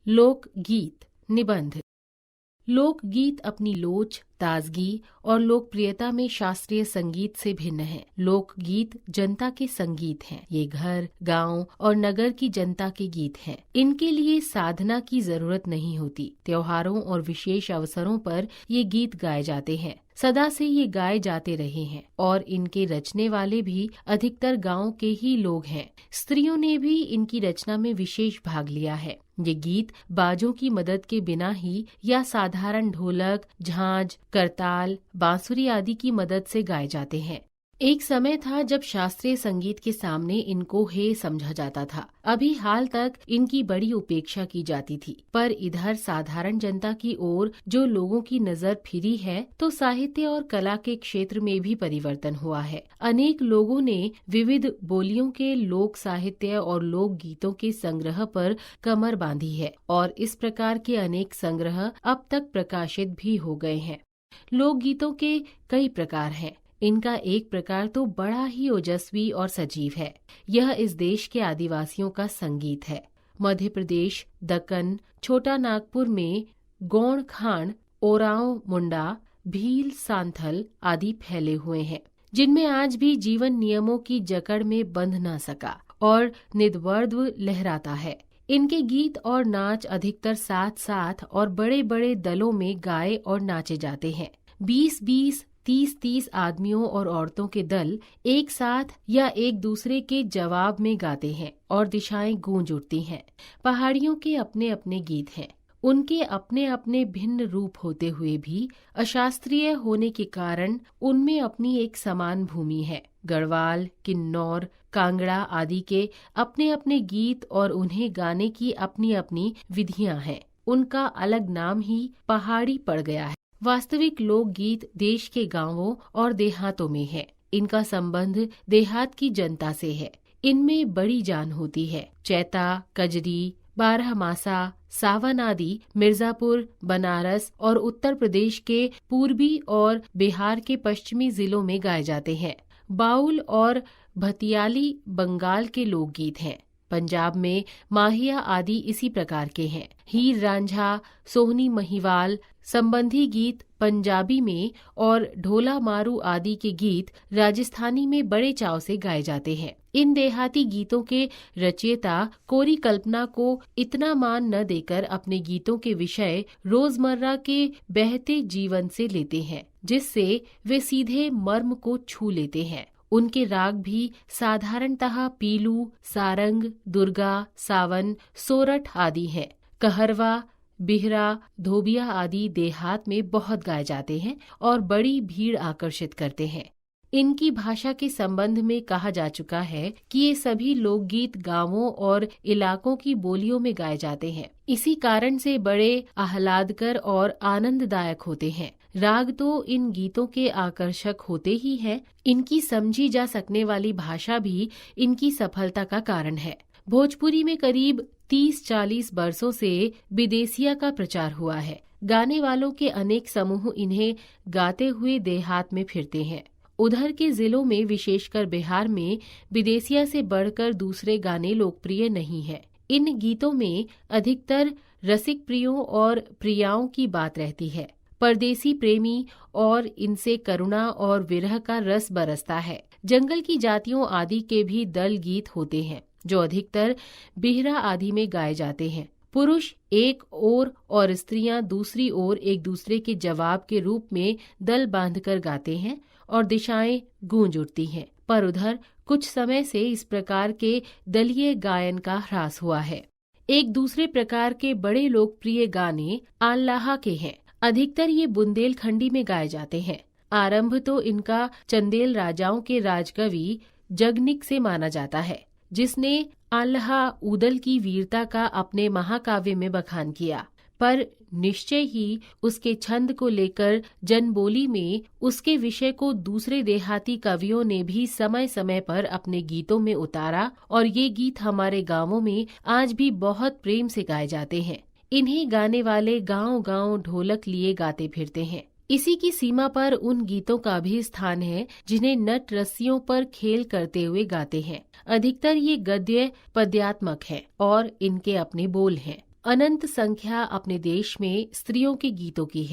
लोकगीत निबंध। लोकगीत अपनी लोच, ताजगी और लोकप्रियता में शास्त्रीय संगीत से भिन्न है। लोकगीत जनता के संगीत हैं। ये घर, गांव और नगर की जनता के गीत हैं। इनके लिए साधना की जरूरत नहीं होती। त्योहारों और विशेष अवसरों पर ये गीत गाए जाते हैं। सदा से ये गाए जाते रहे हैं और इनके रचने वाले भी अधिकतर गांव के ही लोग हैं। स्त्रियों ने भी इनकी रचना में विशेष भाग लिया है। ये गीत बाजों की मदद के बिना ही या साधारण ढोलक, झांझ, करताल, बांसुरी आदि की मदद से गाए जाते हैं। एक समय था जब शास्त्रीय संगीत के सामने इनको हे समझा जाता था। अभी हाल तक इनकी बड़ी उपेक्षा की जाती थी, पर इधर साधारण जनता की ओर जो लोगों की नजर फिरी है तो साहित्य और कला के क्षेत्र में भी परिवर्तन हुआ है। अनेक लोगों ने विविध बोलियों के लोक साहित्य और लोक गीतों के संग्रह पर कमर बांधी है और इस प्रकार के अनेक संग्रह अब तक प्रकाशित भी हो गए हैं। लोकगीतों के कई प्रकार हैं। इनका एक प्रकार तो बड़ा ही ओजस्वी और सजीव है। यह इस देश के आदिवासियों का संगीत है। मध्य प्रदेश, दक्कन, छोटा नागपुर में गौड़ खान, ओरांव मुंडा, भील, सांथल आदि फैले हुए हैं, जिनमें आज भी जीवन नियमों की जकड़ में बंध न सका और निद्वर्द्व लहराता है। इनके गीत और नाच अधिकतर साथ साथ और बड़े बड़े दलों में गाए और नाचे जाते हैं। 20-20, 30-30 आदमियों और औरतों के दल एक साथ या एक दूसरे के जवाब में गाते हैं और दिशाएं गूंज उठती हैं। पहाड़ियों के अपने अपने गीत हैं। उनके अपने अपने भिन्न रूप होते हुए भी अशास्त्रीय होने के कारण उनमें अपनी एक समान भूमि है। गढ़वाल, किन्नौर, कांगड़ा आदि के अपने अपने गीत और उन्हें गाने की अपनी अपनी विधियां हैं। उनका अलग नाम ही पहाड़ी पड़ गया है। वास्तविक लोकगीत देश के गांवों और देहातों में है। इनका संबंध देहात की जनता से है। इनमें बड़ी जान होती है। चैता, कजरी, बारहमासा, सावन आदि मिर्जापुर, बनारस और उत्तर प्रदेश के पूर्वी और बिहार के पश्चिमी जिलों में गाए जाते हैं। बाउल और भतियाली बंगाल के लोकगीत हैं। पंजाब में माहिया आदि इसी प्रकार के हैं। हीर रांझा, सोहनी महिवाल संबंधी गीत पंजाबी में और ढोला मारू आदि के गीत राजस्थानी में बड़े चाव से गाए जाते हैं। इन देहाती गीतों के रचयिता कोरी कल्पना को इतना मान न देकर अपने गीतों के विषय रोजमर्रा के बहते जीवन से लेते हैं, जिससे वे सीधे मर्म को छू लेते हैं। उनके राग भी साधारणतः पीलू, सारंग, दुर्गा, सावन, सोरठ आदि हैं। कहरवा, बिहरा, धोबिया आदि देहात में बहुत गाए जाते हैं और बड़ी भीड़ आकर्षित करते हैं। इनकी भाषा के संबंध में कहा जा चुका है कि ये सभी लोकगीत गांवों और इलाकों की बोलियों में गाए जाते हैं। इसी कारण से बड़े आह्लादकर और आनंददायक होते हैं। राग तो इन गीतों के आकर्षक होते ही हैं। इनकी समझी जा सकने वाली भाषा भी इनकी सफलता का कारण है। भोजपुरी में करीब 30-40 वर्षों से विदेशिया का प्रचार हुआ है। गाने वालों के अनेक समूह इन्हें गाते हुए देहात में फिरते हैं। उधर के जिलों में, विशेषकर बिहार में, विदेशिया से बढ़कर दूसरे गाने लोकप्रिय नहीं है। इन गीतों में अधिकतर रसिक प्रियों और प्रियाओं की बात रहती है। परदेसी प्रेमी और इनसे करुणा और विरह का रस बरसता है। जंगल की जातियों आदि के भी दल गीत होते हैं, जो अधिकतर बिहरा आदि में गाए जाते हैं। पुरुष एक ओर और स्त्रियां दूसरी ओर एक दूसरे के जवाब के रूप में दल बांधकर गाते हैं और दिशाएं गूंज उठती हैं। पर उधर कुछ समय से इस प्रकार के दलीय गायन का ह्रास हुआ है। एक दूसरे प्रकार के बड़े लोकप्रिय गाने आल्लाह के हैं। अधिकतर ये बुंदेलखंडी में गाए जाते हैं। आरंभ तो इनका चंदेल राजाओं के राजकवि जगनिक से माना जाता है, जिसने आल्लाह उदल की वीरता का अपने महाकाव्य में बखान किया। पर निश्चय ही उसके छंद को लेकर जनबोली में उसके विषय को दूसरे देहाती कवियों ने भी समय समय पर अपने गीतों में उतारा और ये गीत हमारे गांवों में आज भी बहुत प्रेम से गाए जाते हैं। इन्हें गाने वाले गांव-गांव ढोलक लिए गाते फिरते हैं। इसी की सीमा पर उन गीतों का भी स्थान है जिन्हें नट रस्सियों पर खेल करते हुए गाते हैं। अधिकतर ये गद्य पद्यात्मक हैं और इनके अपने बोल हैं। अनंत संख्या अपने देश में स्त्रियों के गीतों की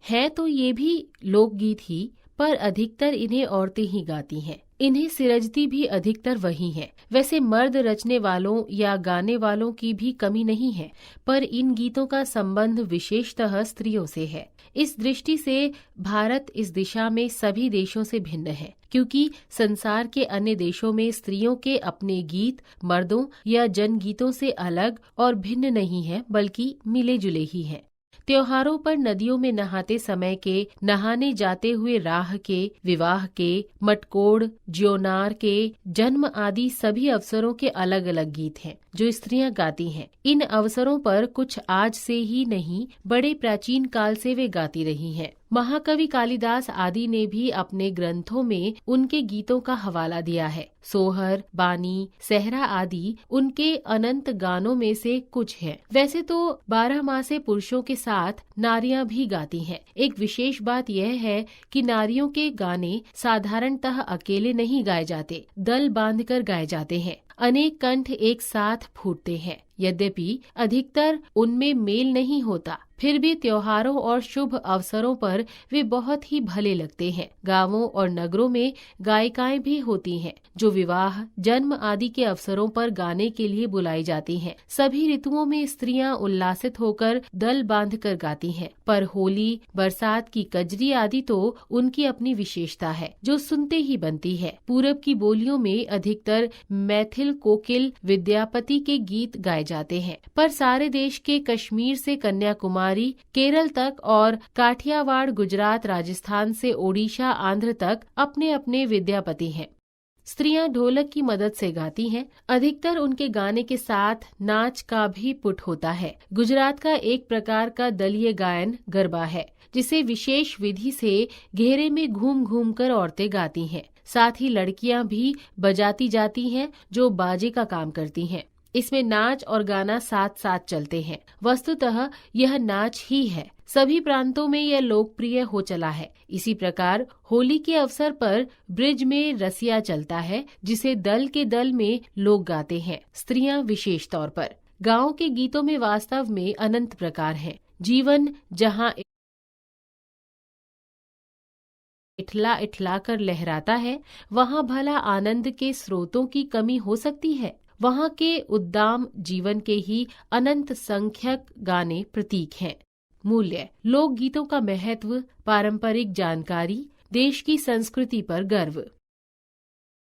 है तो ये भी लोकगीत ही, पर अधिकतर इन्हें औरतें ही गाती हैं। इन्हें सिरजती भी अधिकतर वही हैं। वैसे मर्द रचने वालों या गाने वालों की भी कमी नहीं है, पर इन गीतों का संबंध विशेषतः स्त्रियों से है। इस दृष्टि से भारत इस दिशा में सभी देशों से भिन्न है, क्योंकि संसार के अन्य देशों में स्त्रियों के अपने गीत मर्दों या जनगीतों से अलग और भिन्न नहीं है, बल्कि मिले जुले ही हैं। त्योहारों पर नदियों में नहाते समय के, नहाने जाते हुए राह के, विवाह के, मटकोड़, ज्योनार के, जन्म आदि सभी अवसरों के अलग अलग गीत हैं जो स्त्रियां गाती हैं। इन अवसरों पर कुछ आज से ही नहीं, बड़े प्राचीन काल से वे गाती रही हैं। महाकवि कालिदास आदि ने भी अपने ग्रंथों में उनके गीतों का हवाला दिया है। सोहर, बानी, सहरा आदि उनके अनंत गानों में से कुछ हैं। वैसे तो 12 मासे पुरुषों के साथ नारियां भी गाती हैं। एक विशेष बात यह है कि नारियों के गाने साधारणतः अकेले नहीं गाए जाते, दल बांधकर गाए जाते हैं। अनेक कंठ एक साथ फूटते हैं। यद्यपि अधिकतर उनमें मेल नहीं होता, फिर भी त्योहारों और शुभ अवसरों पर वे बहुत ही भले लगते हैं। गांवों और नगरों में गायिकाएं भी होती हैं जो विवाह, जन्म आदि के अवसरों पर गाने के लिए बुलाई जाती हैं। सभी ऋतुओं में स्त्रियां उल्लासित होकर दल बांधकर गाती हैं, पर होली, बरसात की कजरी आदि तो उनकी अपनी विशेषता है जो सुनते ही बनती है। पूरब की बोलियों में अधिकतर मैथिल, कोकिल, विद्यापति के गीत गाए जाते हैं, पर सारे देश के कश्मीर से कन्याकुमारी, केरल तक और काठियावाड़, गुजरात, राजस्थान से ओडिशा, आंध्र तक अपने अपने विद्यापति हैं। स्त्रियां ढोलक की मदद से गाती हैं। अधिकतर उनके गाने के साथ नाच का भी पुट होता है। गुजरात का एक प्रकार का दलीय गायन गरबा है, जिसे विशेष विधि से घेरे में घूम घूम कर औरतें गाती हैं। साथ ही लड़कियां भी बजाती जाती हैं जो बाजे का काम करती हैं। इसमें नाच और गाना साथ साथ चलते हैं। वस्तुतः यह नाच ही है। सभी प्रांतों में यह लोकप्रिय हो चला है। इसी प्रकार होली के अवसर पर ब्रिज में रसिया चलता है, जिसे दल के दल में लोग गाते हैं, स्त्रियां विशेष तौर पर। गाँव के गीतों में वास्तव में अनंत प्रकार हैं। जीवन जहाँ इठला इठला कर लहराता है, वहाँ भला आनंद के स्रोतों की कमी हो सकती है? वहाँ के उद्दाम जीवन के ही अनंत संख्यक गाने प्रतीक हैं। मूल्य: लोक गीतों का महत्व, पारंपरिक जानकारी, देश की संस्कृति पर गर्व।